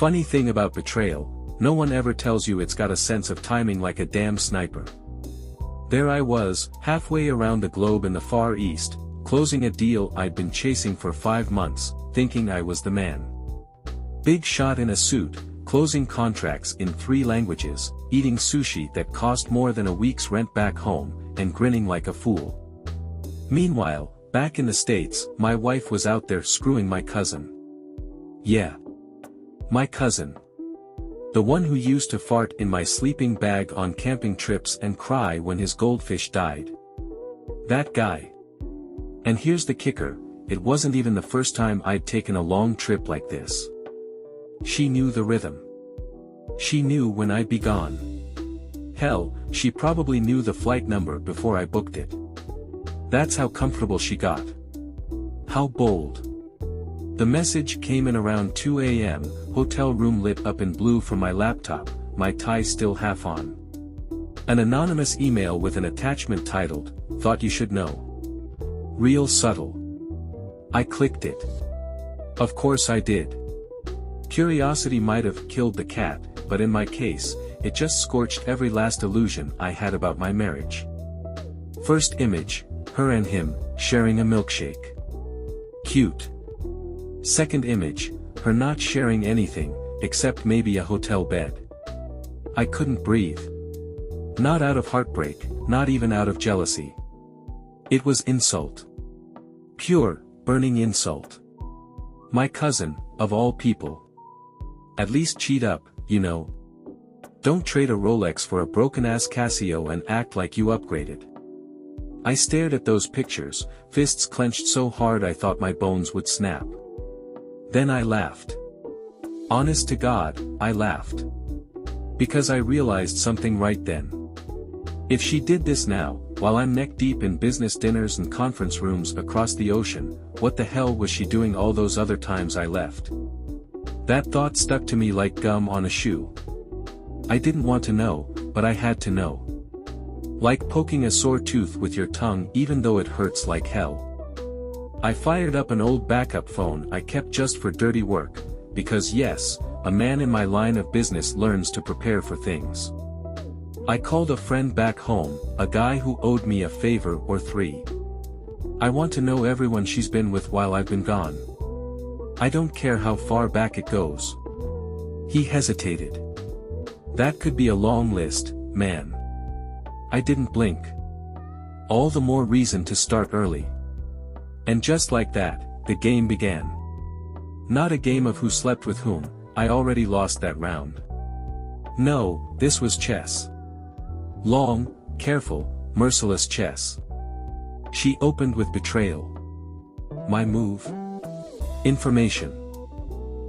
Funny thing about betrayal, no one ever tells you it's got a sense of timing like a damn sniper. There I was, halfway around the globe in the Far East, closing a deal I'd been chasing for 5 months, thinking I was the man. Big shot in a suit, closing contracts in 3 languages, eating sushi that cost more than a week's rent back home, and grinning like a fool. Meanwhile, back in the States, my wife was out there screwing my cousin. Yeah. My cousin. The one who used to fart in my sleeping bag on camping trips and cry when his goldfish died. That guy. And here's the kicker, it wasn't even the first time I'd taken a long trip like this. She knew the rhythm. She knew when I'd be gone. Hell, she probably knew the flight number before I booked it. That's how comfortable she got. How bold. The message came in around 2 a.m., hotel room lit up in blue from my laptop, my tie still half on. An anonymous email with an attachment titled, "Thought you should know." Real subtle. I clicked it. Of course I did. Curiosity might have killed the cat, but in my case, it just scorched every last illusion I had about my marriage. First image, her and him, sharing a milkshake. Cute. Second image, her not sharing anything, except maybe a hotel bed. I couldn't breathe. Not out of heartbreak, not even out of jealousy. It was insult. Pure, burning insult. My cousin, of all people. At least cheat up, you know. Don't trade a Rolex for a broken-ass Casio and act like you upgraded. I stared at those pictures, fists clenched so hard I thought my bones would snap. Then I laughed. Honest to God, I laughed. Because I realized something right then. If she did this now, while I'm neck-deep in business dinners and conference rooms across the ocean, what the hell was she doing all those other times I left? That thought stuck to me like gum on a shoe. I didn't want to know, but I had to know. Like poking a sore tooth with your tongue even though it hurts like hell. I fired up an old backup phone I kept just for dirty work, because yes, a man in my line of business learns to prepare for things. I called a friend back home, a guy who owed me a favor or 3. I want to know everyone she's been with while I've been gone. I don't care how far back it goes. He hesitated. That could be a long list, man. I didn't blink. All the more reason to start early. And just like that, the game began. Not a game of who slept with whom, I already lost that round. No, this was chess. Long, careful, merciless chess. She opened with betrayal. My move? Information.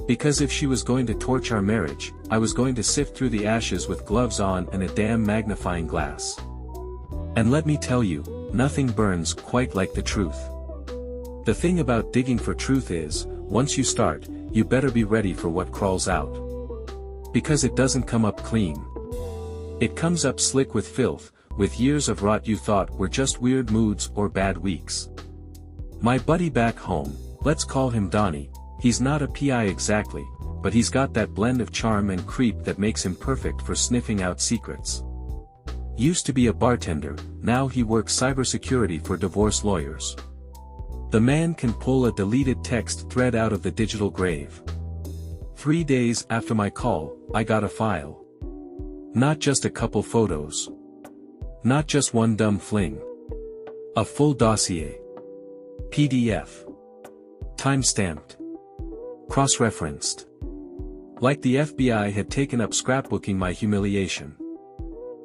Because if she was going to torch our marriage, I was going to sift through the ashes with gloves on and a damn magnifying glass. And let me tell you, nothing burns quite like the truth. The thing about digging for truth is, once you start, you better be ready for what crawls out. Because it doesn't come up clean. It comes up slick with filth, with years of rot you thought were just weird moods or bad weeks. My buddy back home, let's call him Donnie, he's not a PI exactly, but he's got that blend of charm and creep that makes him perfect for sniffing out secrets. Used to be a bartender, now he works cybersecurity for divorce lawyers. The man can pull a deleted text thread out of the digital grave. 3 days after my call, I got a file. Not just a couple photos. Not just one dumb fling. A full dossier. PDF. Time-stamped. Cross-referenced. Like the FBI had taken up scrapbooking my humiliation.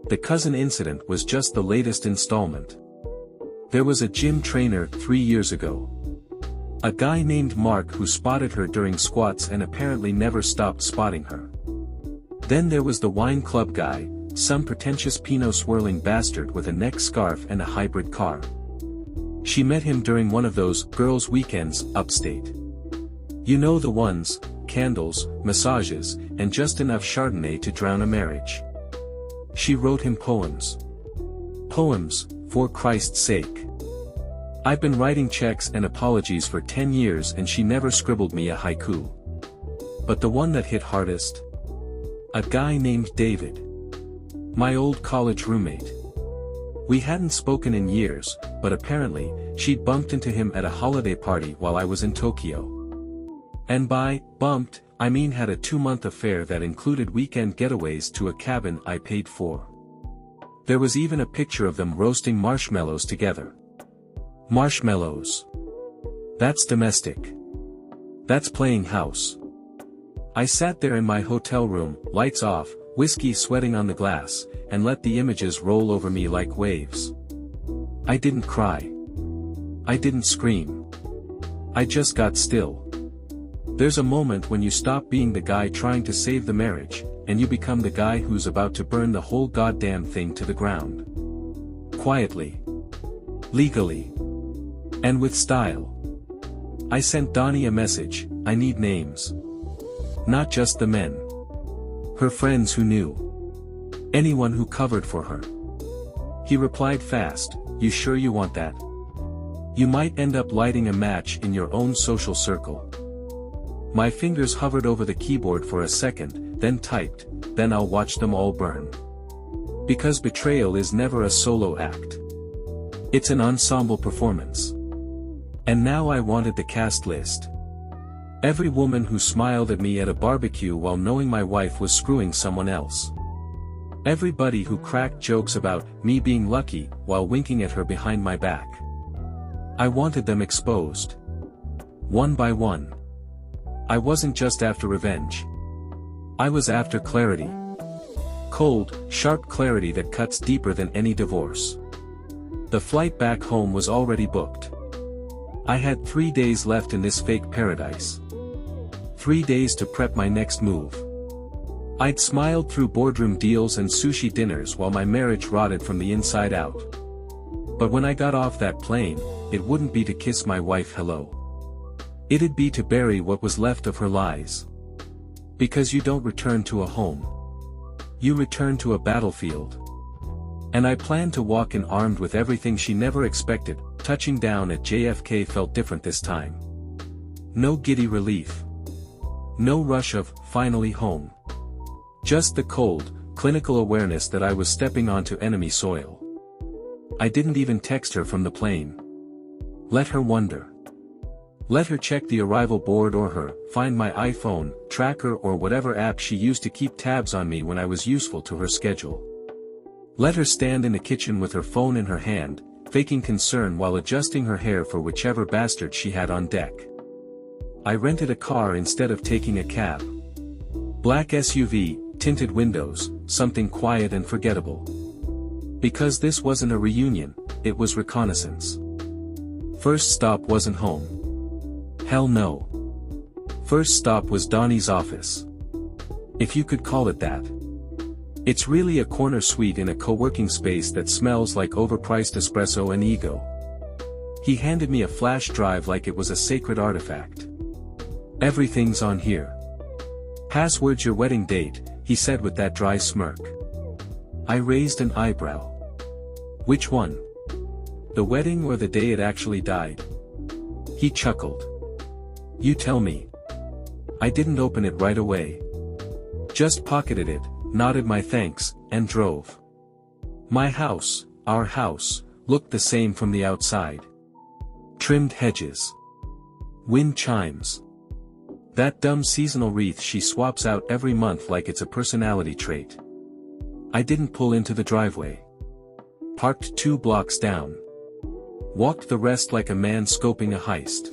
The cousin incident was just the latest installment. There was a gym trainer 3 years ago. A guy named Mark who spotted her during squats and apparently never stopped spotting her. Then there was the wine club guy, some pretentious Pinot-swirling bastard with a neck scarf and a hybrid car. She met him during one of those girls' weekends upstate. You know the ones, candles, massages, and just enough Chardonnay to drown a marriage. She wrote him poems. Poems, for Christ's sake. I've been writing checks and apologies for 10 years and she never scribbled me a haiku. But the one that hit hardest? A guy named David. My old college roommate. We hadn't spoken in years, but apparently, she'd bumped into him at a holiday party while I was in Tokyo. And by bumped, I mean had a 2-month affair that included weekend getaways to a cabin I paid for. There was even a picture of them roasting marshmallows together. Marshmallows. That's domestic. That's playing house. I sat there in my hotel room, lights off, whiskey sweating on the glass, and let the images roll over me like waves. I didn't cry. I didn't scream. I just got still. There's a moment when you stop being the guy trying to save the marriage, and you become the guy who's about to burn the whole goddamn thing to the ground. Quietly. Legally. And with style. I sent Donnie a message, I need names. Not just the men. Her friends who knew. Anyone who covered for her. He replied fast, you sure you want that? You might end up lighting a match in your own social circle. My fingers hovered over the keyboard for a second, then typed, then I'll watch them all burn. Because betrayal is never a solo act. It's an ensemble performance. And now I wanted the cast list. Every woman who smiled at me at a barbecue while knowing my wife was screwing someone else. Everybody who cracked jokes about me being lucky while winking at her behind my back. I wanted them exposed. One by one. I wasn't just after revenge. I was after clarity. Cold, sharp clarity that cuts deeper than any divorce. The flight back home was already booked. I had 3 days left in this fake paradise. 3 days to prep my next move. I'd smiled through boardroom deals and sushi dinners while my marriage rotted from the inside out. But when I got off that plane, it wouldn't be to kiss my wife hello. It'd be to bury what was left of her lies. Because you don't return to a home. You return to a battlefield. And I planned to walk in armed with everything she never expected. Touching down at JFK felt different this time. No giddy relief. No rush of, finally home. Just the cold, clinical awareness that I was stepping onto enemy soil. I didn't even text her from the plane. Let her wonder. Let her check the arrival board or find my iPhone, tracker or whatever app she used to keep tabs on me when I was useful to her schedule. Let her stand in the kitchen with her phone in her hand, faking concern while adjusting her hair for whichever bastard she had on deck. I rented a car instead of taking a cab. Black SUV, tinted windows, something quiet and forgettable. Because this wasn't a reunion, it was reconnaissance. First stop wasn't home. Hell no. First stop was Donnie's office. If you could call it that. It's really a corner suite in a co-working space that smells like overpriced espresso and ego. He handed me a flash drive like it was a sacred artifact. Everything's on here. Password's your wedding date, he said with that dry smirk. I raised an eyebrow. Which one? The wedding or the day it actually died? He chuckled. You tell me. I didn't open it right away. Just pocketed it, nodded my thanks, and drove. My house, our house, looked the same from the outside. Trimmed hedges. Wind chimes. That dumb seasonal wreath she swaps out every month like it's a personality trait. I didn't pull into the driveway. Parked 2 blocks down. Walked the rest like a man scoping a heist.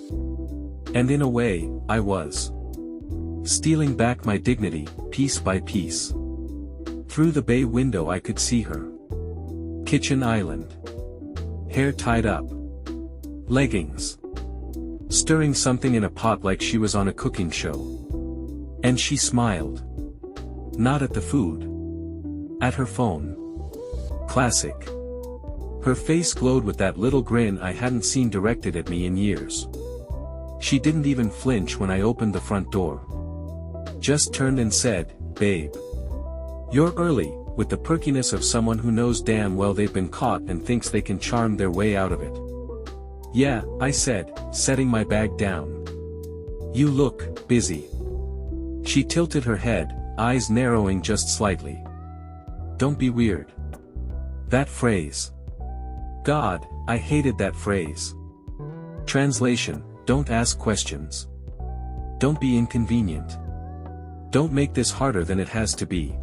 And in a way, I was. Stealing back my dignity, piece by piece. Through the bay window I could see her. Kitchen island. Hair tied up. Leggings. Stirring something in a pot like she was on a cooking show. And she smiled. Not at the food. At her phone. Classic. Her face glowed with that little grin I hadn't seen directed at me in years. She didn't even flinch when I opened the front door. Just turned and said, "Babe. You're early," with the perkiness of someone who knows damn well they've been caught and thinks they can charm their way out of it. "Yeah," I said, setting my bag down. "You look busy." She tilted her head, eyes narrowing just slightly. Don't be weird. That phrase. God, I hated that phrase. Translation, don't ask questions. Don't be inconvenient. Don't make this harder than it has to be.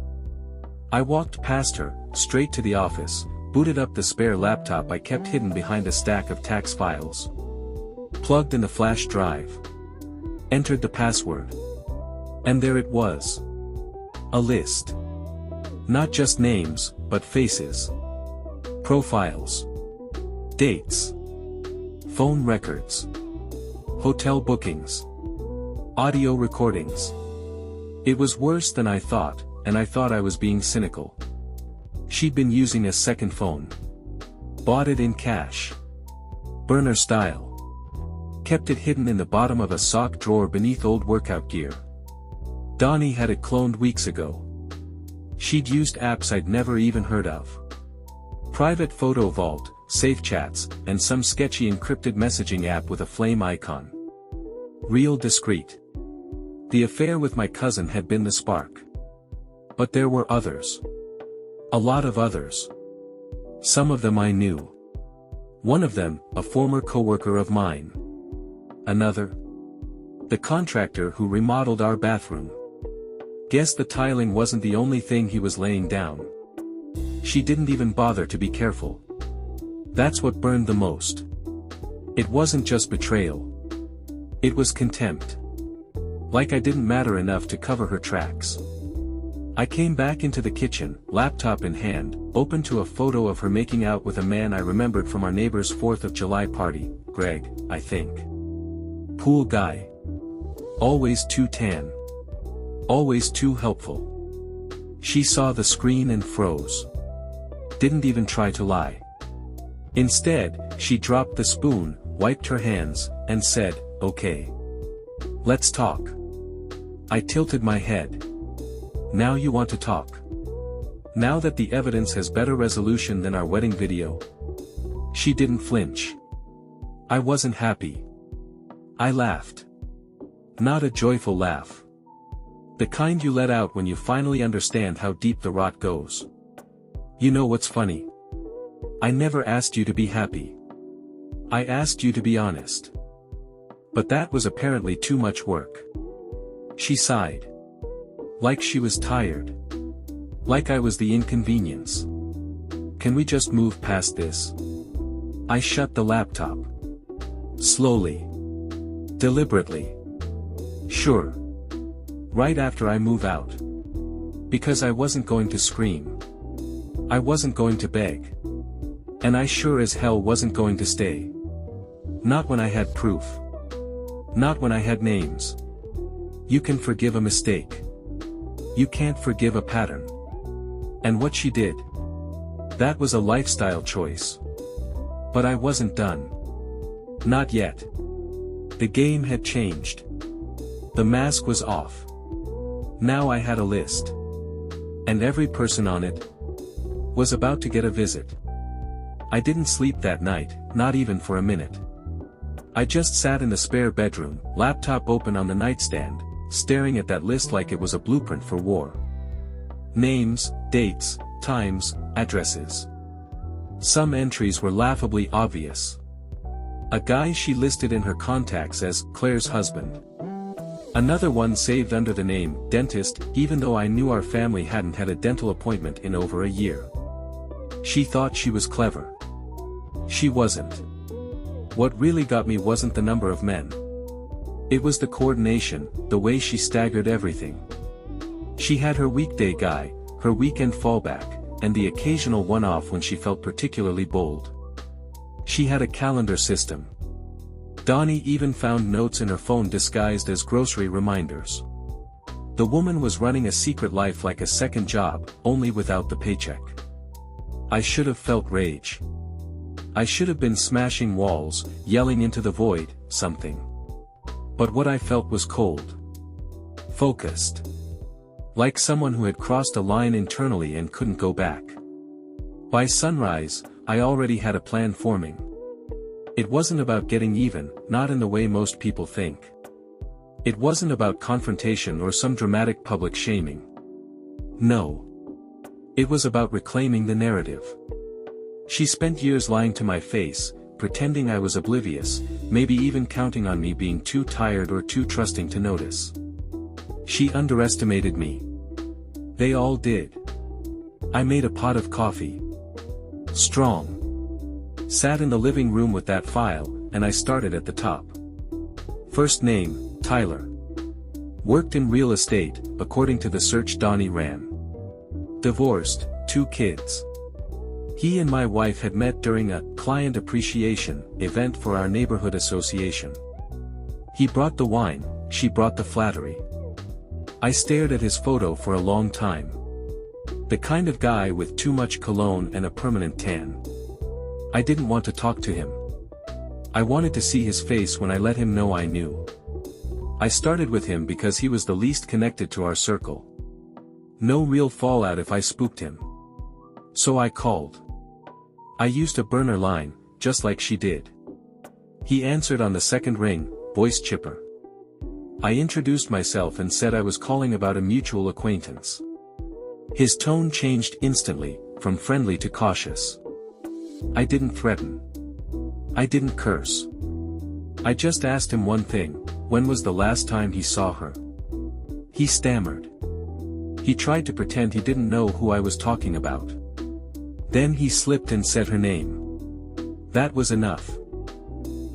I walked past her, straight to the office, booted up the spare laptop I kept hidden behind a stack of tax files. Plugged in the flash drive. Entered the password. And there it was. A list. Not just names, but faces. Profiles. Dates. Phone records. Hotel bookings. Audio recordings. It was worse than I thought, and I thought I was being cynical. She'd been using a second phone. Bought it in cash. Burner style. Kept it hidden in the bottom of a sock drawer beneath old workout gear. Donnie had it cloned weeks ago. She'd used apps I'd never even heard of. Private photo vault, safe chats, and some sketchy encrypted messaging app with a flame icon. Real discreet. The affair with my cousin had been the spark. But there were others. A lot of others. Some of them I knew. One of them, a former coworker of mine. Another. The contractor who remodeled our bathroom. Guess the tiling wasn't the only thing he was laying down. She didn't even bother to be careful. That's what burned the most. It wasn't just betrayal. It was contempt. Like I didn't matter enough to cover her tracks. I came back into the kitchen, laptop in hand, open to a photo of her making out with a man I remembered from our neighbor's 4th of July party, Greg, I think. Pool guy. Always too tan. Always too helpful. She saw the screen and froze. Didn't even try to lie. Instead, she dropped the spoon, wiped her hands, and said, "Okay. Let's talk." I tilted my head. Now you want to talk? Now that the evidence has better resolution than our wedding video? She didn't flinch. I wasn't happy. I laughed. Not a joyful laugh. The kind you let out when you finally understand how deep the rot goes. You know what's funny? I never asked you to be happy. I asked you to be honest. But that was apparently too much work. She sighed. Like she was tired. Like I was the inconvenience. Can we just move past this? I shut the laptop. Slowly. Deliberately. Sure. Right after I move out. Because I wasn't going to scream. I wasn't going to beg. And I sure as hell wasn't going to stay. Not when I had proof. Not when I had names. You can forgive a mistake. You can't forgive a pattern. And what she did. That was a lifestyle choice. But I wasn't done. Not yet. The game had changed. The mask was off. Now I had a list. And every person on it was about to get a visit. I didn't sleep that night, not even for a minute. I just sat in the spare bedroom, laptop open on the nightstand, staring at that list like it was a blueprint for war. Names, dates, times, addresses. Some entries were laughably obvious. A guy she listed in her contacts as Claire's husband. Another one saved under the name dentist, even though I knew our family hadn't had a dental appointment in over a year. She thought she was clever. She wasn't. What really got me wasn't the number of men. It was the coordination, the way she staggered everything. She had her weekday guy, her weekend fallback, and the occasional one-off when she felt particularly bold. She had a calendar system. Donnie even found notes in her phone disguised as grocery reminders. The woman was running a secret life like a second job, only without the paycheck. I should have felt rage. I should have been smashing walls, yelling into the void, something. But what I felt was cold. Focused. Like someone who had crossed a line internally and couldn't go back. By sunrise, I already had a plan forming. It wasn't about getting even, not in the way most people think. It wasn't about confrontation or some dramatic public shaming. No. It was about reclaiming the narrative. She spent years lying to my face, pretending I was oblivious, maybe even counting on me being too tired or too trusting to notice. She underestimated me. They all did. I made a pot of coffee. Strong. Sat in the living room with that file, and I started at the top. First name, Tyler. Worked in real estate, according to the search Donnie ran. Divorced, 2 kids. He and my wife had met during a client appreciation event for our neighborhood association. He brought the wine, she brought the flattery. I stared at his photo for a long time. The kind of guy with too much cologne and a permanent tan. I didn't want to talk to him. I wanted to see his face when I let him know I knew. I started with him because he was the least connected to our circle. No real fallout if I spooked him. So I called. I used a burner line, just like she did. He answered on the second ring, voice chipper. I introduced myself and said I was calling about a mutual acquaintance. His tone changed instantly, from friendly to cautious. I didn't threaten. I didn't curse. I just asked him one thing: when was the last time he saw her? He stammered. He tried to pretend he didn't know who I was talking about. Then he slipped and said her name. That was enough.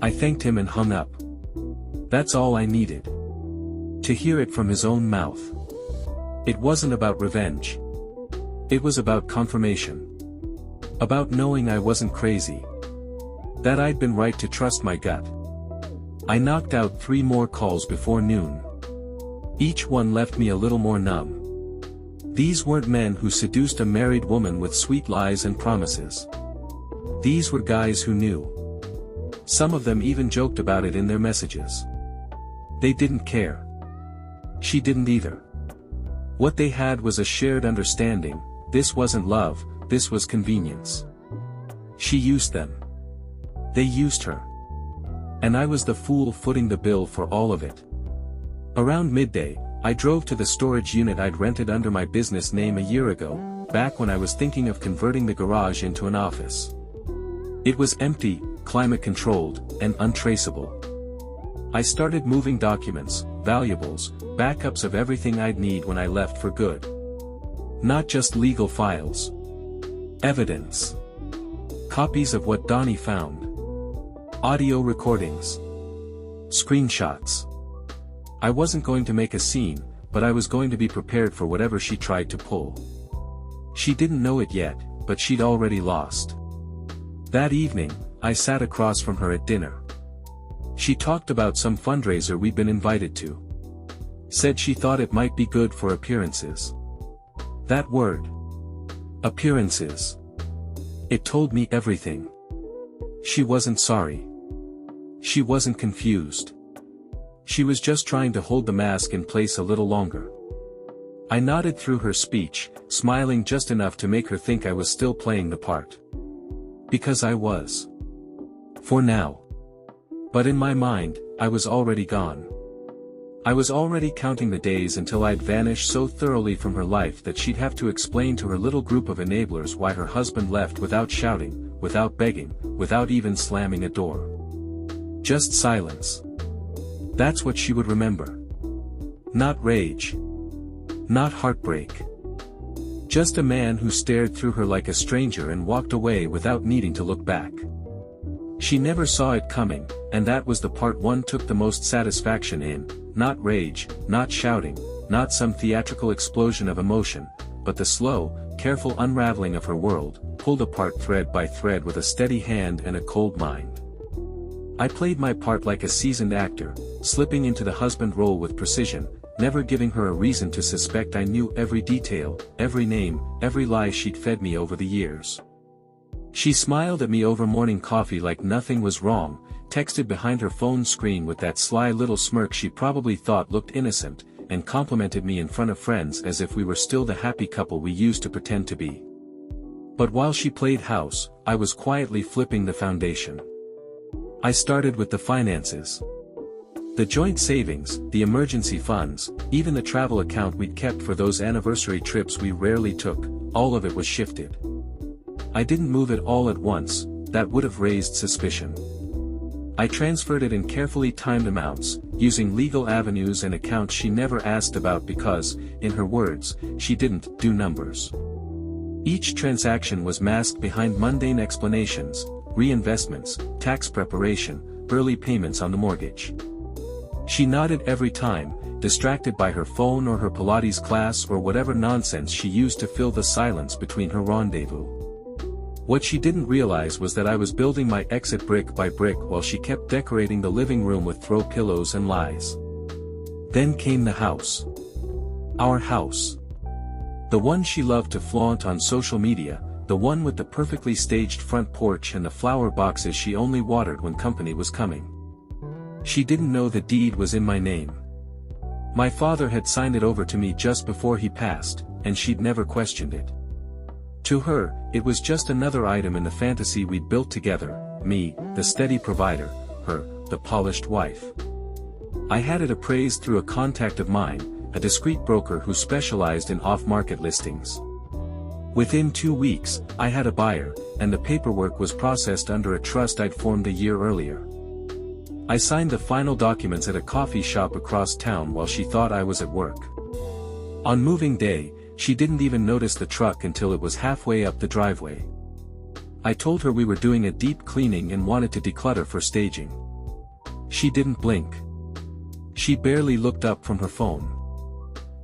I thanked him and hung up. That's all I needed. To hear it from his own mouth. It wasn't about revenge. It was about confirmation. About knowing I wasn't crazy. That I'd been right to trust my gut. I knocked out 3 more calls before noon. Each one left me a little more numb. These weren't men who seduced a married woman with sweet lies and promises. These were guys who knew. Some of them even joked about it in their messages. They didn't care. She didn't either. What they had was a shared understanding: this wasn't love, this was convenience. She used them. They used her. And I was the fool footing the bill for all of it. Around midday, I drove to the storage unit I'd rented under my business name a year ago, back when I was thinking of converting the garage into an office. It was empty, climate-controlled, and untraceable. I started moving documents, valuables, backups of everything I'd need when I left for good. Not just legal files. Evidence. Copies of what Donnie found. Audio recordings. Screenshots. I wasn't going to make a scene, but I was going to be prepared for whatever she tried to pull. She didn't know it yet, but she'd already lost. That evening, I sat across from her at dinner. She talked about some fundraiser we'd been invited to. Said she thought it might be good for appearances. That word. Appearances. It told me everything. She wasn't sorry. She wasn't confused. She was just trying to hold the mask in place a little longer. I nodded through her speech, smiling just enough to make her think I was still playing the part. Because I was. For now. But in my mind, I was already gone. I was already counting the days until I'd vanish so thoroughly from her life that she'd have to explain to her little group of enablers why her husband left without shouting, without begging, without even slamming a door. Just silence. That's what she would remember. Not rage. Not heartbreak. Just a man who stared through her like a stranger and walked away without needing to look back. She never saw it coming, and that was the part one took the most satisfaction in: not rage, not shouting, not some theatrical explosion of emotion, but the slow, careful unraveling of her world, pulled apart thread by thread with a steady hand and a cold mind. I played my part like a seasoned actor, slipping into the husband role with precision, never giving her a reason to suspect I knew every detail, every name, every lie she'd fed me over the years. She smiled at me over morning coffee like nothing was wrong, texted behind her phone screen with that sly little smirk she probably thought looked innocent, and complimented me in front of friends as if we were still the happy couple we used to pretend to be. But while she played house, I was quietly flipping the foundation. I started with the finances. The joint savings, the emergency funds, even the travel account we'd kept for those anniversary trips we rarely took, all of it was shifted. I didn't move it all at once, that would have raised suspicion. I transferred it in carefully timed amounts, using legal avenues and accounts she never asked about because, in her words, she didn't do numbers. Each transaction was masked behind mundane explanations, reinvestments, tax preparation, early payments on the mortgage. She nodded every time, distracted by her phone or her Pilates class or whatever nonsense she used to fill the silence between her rendezvous. What she didn't realize was that I was building my exit brick by brick while she kept decorating the living room with throw pillows and lies. Then came the house. Our house. The one she loved to flaunt on social media, the one with the perfectly staged front porch and the flower boxes she only watered when company was coming. She didn't know the deed was in my name. My father had signed it over to me just before he passed, and she'd never questioned it. To her, it was just another item in the fantasy we'd built together, me, the steady provider, her, the polished wife. I had it appraised through a contact of mine, a discreet broker who specialized in off-market listings. Within 2 weeks, I had a buyer, and the paperwork was processed under a trust I'd formed a year earlier. I signed the final documents at a coffee shop across town while she thought I was at work. On moving day, she didn't even notice the truck until it was halfway up the driveway. I told her we were doing a deep cleaning and wanted to declutter for staging. She didn't blink. She barely looked up from her phone.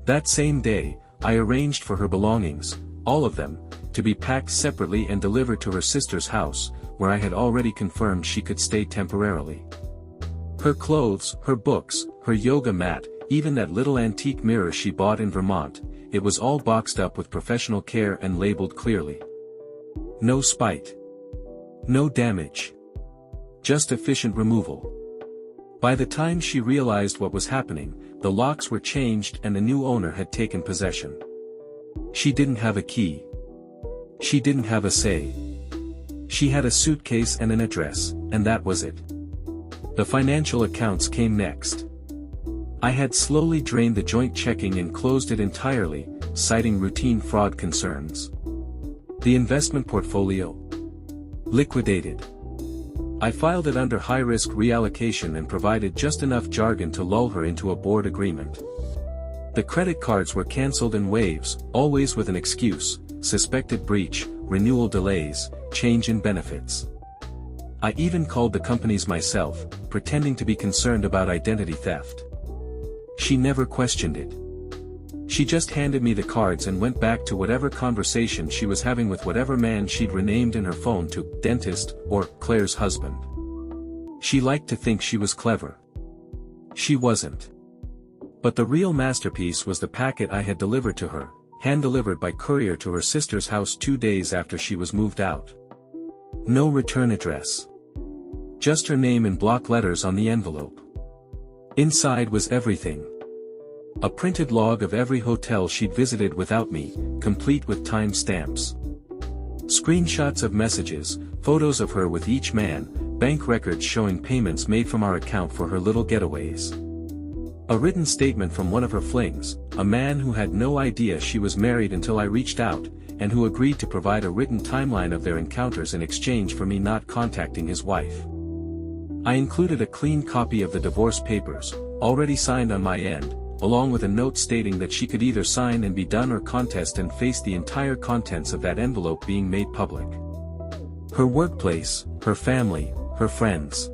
That same day, I arranged for her belongings, all of them, to be packed separately and delivered to her sister's house, where I had already confirmed she could stay temporarily. Her clothes, her books, her yoga mat, even that little antique mirror she bought in Vermont, it was all boxed up with professional care and labeled clearly. No spite. No damage. Just efficient removal. By the time she realized what was happening, the locks were changed and a new owner had taken possession. She didn't have a key. She didn't have a say. She had a suitcase and an address, and that was it. The financial accounts came next. I had slowly drained the joint checking and closed it entirely, citing routine fraud concerns. The investment portfolio? Liquidated. I filed it under high-risk reallocation and provided just enough jargon to lull her into a board agreement. The credit cards were cancelled in waves, always with an excuse: suspected breach, renewal delays, change in benefits. I even called the companies myself, pretending to be concerned about identity theft. She never questioned it. She just handed me the cards and went back to whatever conversation she was having with whatever man she'd renamed in her phone to dentist or Claire's husband. She liked to think she was clever. She wasn't. But the real masterpiece was the packet I had delivered to her, hand-delivered by courier to her sister's house 2 days after she was moved out. No return address. Just her name in block letters on the envelope. Inside was everything. A printed log of every hotel she'd visited without me, complete with time stamps. Screenshots of messages, photos of her with each man, bank records showing payments made from our account for her little getaways. A written statement from one of her flings, a man who had no idea she was married until I reached out, and who agreed to provide a written timeline of their encounters in exchange for me not contacting his wife. I included a clean copy of the divorce papers, already signed on my end, along with a note stating that she could either sign and be done or contest and face the entire contents of that envelope being made public. Her workplace, her family, her friends.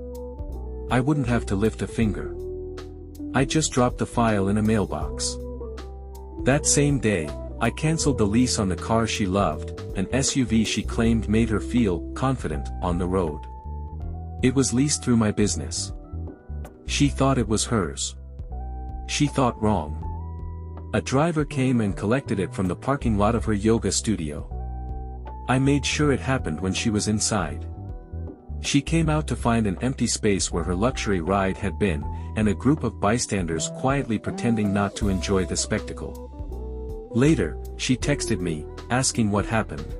I wouldn't have to lift a finger. I just dropped the file in a mailbox. That same day, I cancelled the lease on the car she loved, an SUV she claimed made her feel confident on the road. It was leased through my business. She thought it was hers. She thought wrong. A driver came and collected it from the parking lot of her yoga studio. I made sure it happened when she was inside. She came out to find an empty space where her luxury ride had been, and a group of bystanders quietly pretending not to enjoy the spectacle. Later, she texted me, asking what happened.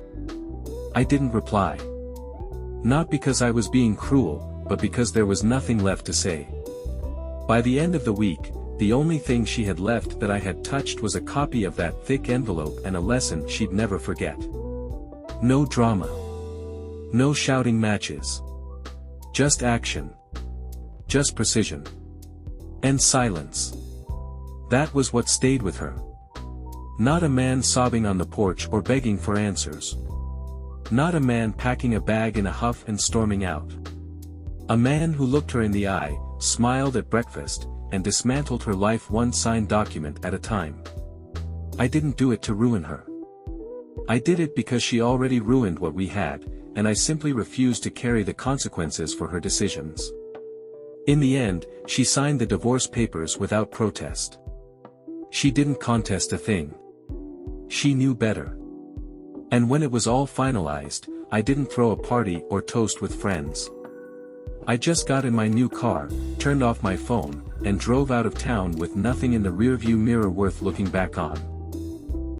I didn't reply. Not because I was being cruel, but because there was nothing left to say. By the end of the week, the only thing she had left that I had touched was a copy of that thick envelope and a lesson she'd never forget. No drama. No shouting matches. Just action. Just precision. And silence. That was what stayed with her. Not a man sobbing on the porch or begging for answers. Not a man packing a bag in a huff and storming out. A man who looked her in the eye, smiled at breakfast, and dismantled her life one signed document at a time. I didn't do it to ruin her. I did it because she already ruined what we had, and I simply refused to carry the consequences for her decisions. In the end, she signed the divorce papers without protest. She didn't contest a thing. She knew better. And when it was all finalized, I didn't throw a party or toast with friends. I just got in my new car, turned off my phone, and drove out of town with nothing in the rearview mirror worth looking back on.